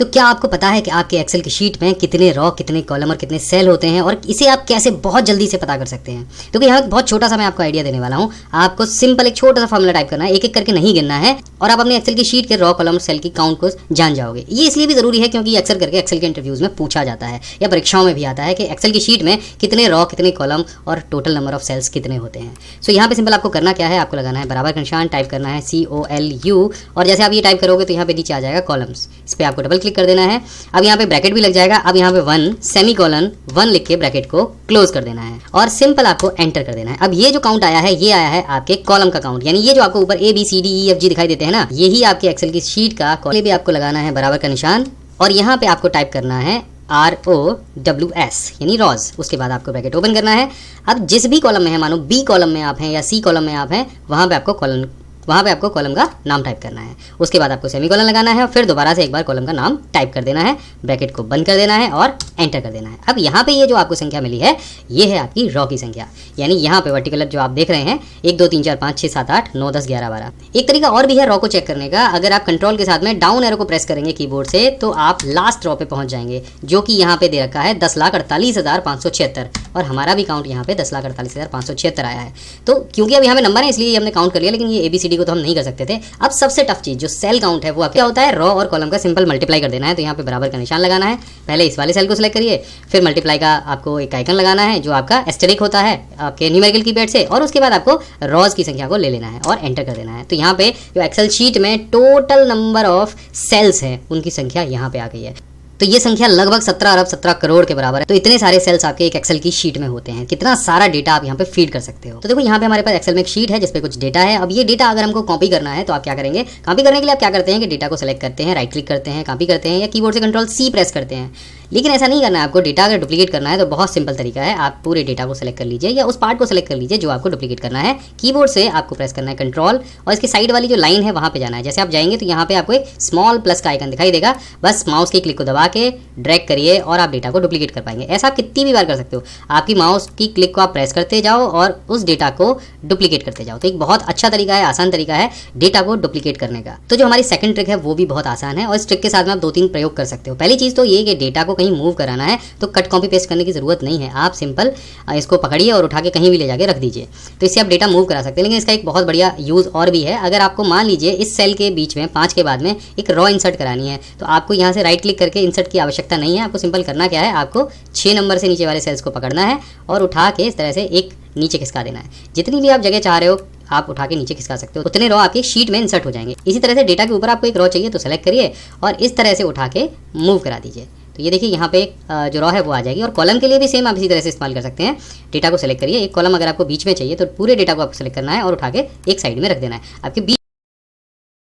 तो क्या आपको पता है कि आपके एक्सेल की शीट में कितने रॉ, कितने कॉलम और कितने सेल होते हैं और इसे आप कैसे बहुत जल्दी से पता कर सकते हैं? क्योंकि यहाँ बहुत छोटा सा मैं आपको आइडिया देने वाला हूँ। आपको सिंपल एक छोटा सा फॉर्मूला टाइप करना है, एक एक करके नहीं गिनना है और आप अपने एक्सेल की शीट के रॉ, कॉलम, सेल की काउंट को जान जाओगे। ये इसलिए भी जरूरी है क्योंकि अक्सर करके एक्सेल के इंटरव्यूज में पूछा जाता है या परीक्षाओं में भी आता है कि एक्सेल की शीट में कितने रॉ, कितने कॉलम और टोटल नंबर ऑफ सेल्स कितने होते हैं। सो यहाँ पे सिंपल आपको करना क्या है, आपको लगाना है बराबर का निशान, टाइप करना है COLU और जैसे आप ये टाइप करोगे तो यहाँ पे नीचे आ जाएगा कॉलम्स, इस पर आपको डबल क्लिक कर देना है। अब यहाँ पे ब्रैकेट भी लग जाएगा। अब यहाँ पे 1 सेमीकोलन 1 लिख के ब्रैकेट को क्लोज कर देना है और सिंपल आपको एंटर कर देना है। अब ये जो काउंट आया है ये आया है आपके कॉलम का काउंट, यानी ये जो आपको ऊपर ABCDEFG दिखाई देते हैं ना, यही आपके एक्सेल की शीट का कॉलम भी आपको लगाना है बराबर का निशान और यहाँ पे आपको टाइप करना है ROWS यानी रॉज। उसके बाद आपको ब्रैकेट ओपन करना है। अब जिस भी कॉलम में है, मानो B कॉलम में आप हैं या C कॉलम में आप हैं, वहाँ पे आपको कॉलम का नाम टाइप करना है। उसके बाद आपको सेमीकोलन लगाना है और फिर दोबारा से एक बार कॉलम का नाम टाइप कर देना है, ब्रैकेट को बंद कर देना है और एंटर कर देना है। अब यहाँ पे ये जो आपको संख्या मिली है ये है आपकी रॉ की संख्या, यानी यहाँ पे वर्टिकुलर जो आप देख रहे हैं 1 2 3 4 5 6 7 8 9 10 11 12। एक तरीका और भी है रॉ को चेक करने का। अगर आप कंट्रोल के साथ में डाउन एरो को प्रेस करेंगे कीबोर्ड से तो आप लास्ट रॉ पे पहुंच जाएंगे, जो कि यहाँ पे दे रखा है 10,48,576 और हमारा भी काउंट यहाँ पे 10,48,576 आया है। तो क्योंकि अब यहाँ पे नंबर है इसलिए हमने काउंट कर लिया, लेकिन ये ABCD को तो हम नहीं कर सकते थे। अब सबसे टफ चीज जो सेल काउंट है वो क्या होता है, रॉ और कॉलम का सिंपल मल्टीप्लाई कर देना है। तो यहाँ पे बराबर का निशान लगाना है, पहले इस वाले सेल को सिलेक्ट करिए, फिर मल्टीप्लाई का आपको एक आइकन लगाना है जो आपका एस्टेरिक होता है आपके न्यूमेरिकल कीपैड से, और उसके बाद आपको रॉज की संख्या को ले लेना है और एंटर कर देना है। तो यहाँ पे जो एक्सेल शीट में टोटल नंबर ऑफ सेल्स है उनकी संख्या यहाँ पे आ गई है। तो ये संख्या लगभग 17 अरब 17 करोड़ के बराबर है। तो इतने सारे सेल्स आपके एक एक्सेल की शीट में होते हैं, कितना सारा डेटा आप यहाँ पे फीड कर सकते हो। तो देखो यहाँ पे हमारे पास एक्सेल में एक शीट है जिसपे कुछ डेटा है। अब ये डेटा अगर हमको कॉपी करना है तो आप क्या करेंगे, कॉपी करने के लिए आप क्या करते हैं कि डेटा को सिलेक्ट करते हैं, राइट क्लिक करते हैं, कॉपी करते हैं या कीबोर्ड से Ctrl+C प्रेस करते हैं। लेकिन ऐसा नहीं करना है आपको। डेटा अगर डुप्लीकेट करना है तो बहुत सिंपल तरीका है, आप पूरे डेटा को सिलेक्ट कर लीजिए या उस पार्ट को सिलेक्ट कर लीजिए जो आपको डुप्लीकेट करना है। कीबोर्ड से आपको प्रेस करना है कंट्रोल और इसके साइड वाली जो लाइन है वहाँ पे जाना है। जैसे आप जाएंगे तो यहाँ पे आपको एक स्मॉल प्लस का आइकन दिखाई देगा, बस माउस की क्लिक को दबा के ड्रैग करिए और आप डेटा को डुप्लीकेट कर पाएंगे। ऐसा आप कितनी भी बार कर सकते हो, आपकी माउस की क्लिक को आप प्रेस करते जाओ और उस डेटा को डुप्लीकेट करते जाओ। तो एक बहुत अच्छा तरीका है, आसान तरीका है डेटा को डुप्लीकेट करने का। तो जो हमारी सेकंड ट्रिक है वो भी बहुत आसान है और इस ट्रिक के साथ में आप 2-3 प्रयोग कर सकते हो। पहली चीज तो ये कि डेटा को कहीं मूव कराना है तो कट कॉपी पेस्ट करने की जरूरत नहीं है, आप सिंपल इसको पकड़िए और उठा के कहीं भी ले जाके रख दीजिए। तो इससे आप डेटा मूव करा सकते हैं। लेकिन इसका एक बहुत बढ़िया यूज और भी है। अगर आपको मान लीजिए इस सेल के बीच में 5 के बाद में एक रॉ इंसर्ट करानी है तो आपको यहाँ से राइट क्लिक करके इंसर्ट की आवश्यकता नहीं है। आपको सिंपल करना क्या है, आपको 6 नंबर से नीचे वाले सेल्स को पकड़ना है और उठा के इस तरह से एक नीचे खिसका देना है। जितनी भी आप जगह चाह रहे हो आप उठा के नीचे खिसका सकते हो, उतने रॉ आपकी शीट में इंसर्ट हो जाएंगे। इसी तरह से डेटा के ऊपर आपको एक रॉ चाहिए तो सेलेक्ट करिए और इस तरह से उठा के मूव करा दीजिए। तो ये देखिए यहाँ पे जो रॉ है वो आ जाएगी। और कॉलम के लिए भी सेम आप इसी तरह से इस्तेमाल कर सकते हैं। डेटा को सेलेक्ट करिए, एक कॉलम अगर आपको बीच में चाहिए तो पूरे डेटा को आपको सेलेक्ट करना है और उठा के एक साइड में रख देना है। आपके बीच